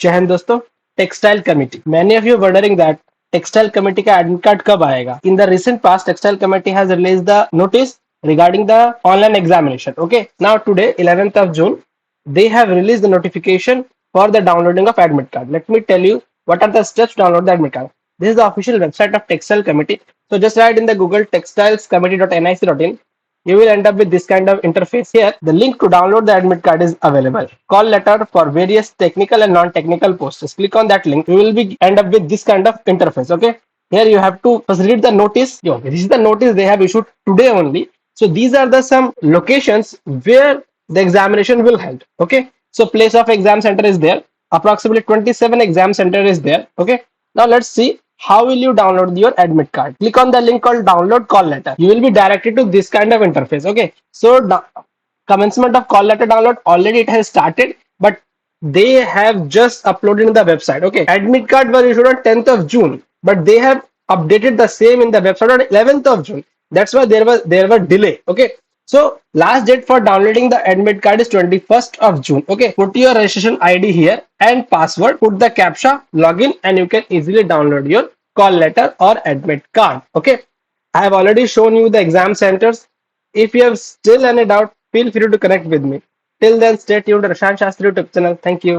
जय हिंद दोस्तों. Textile committee. Many of you wondering that textile committee का एडमिट कार्ड कब आएगा. In the recent past textile committee has release the notice regarding the online examination. Okay, now today 11th of June they have released the notification for the downloading of admit card. Let me tell you what are the steps to download the admit card. This is the official website of Textile Committee. So just write in the Google textilescommittee.nic.in. You will end up with this kind of interface here. The link to download the admit card is available. Call letter for various technical and non-technical posts. Just click on that link. You will be end up with this kind of interface. Okay. Here you have to first read the notice. Yo, this is the notice they have issued today only. So these are the some locations where the examination will held. Okay. So place of exam center is there. Approximately 27 exam center is there. Okay. Now let's see how will you download your admit card. Click on the link called download call letter. You will be directed to this kind of interface. Okay. So commencement of call letter download already it has started, but they have just uploaded in the website. Okay. Admit card was issued on 10th of June, but they have updated the same in the website on 11th of June. That's why there was delay. Okay. So last date for downloading the admit card is 21st of June. Okay. Put your registration ID here and password. Put the captcha, login, and you can easily download your call letter or admit card. Okay. I have already shown you the exam centers. If you have still any doubt, feel free to connect with me. Till then, stay tuned to Shastrii YouTube channel. Thank you.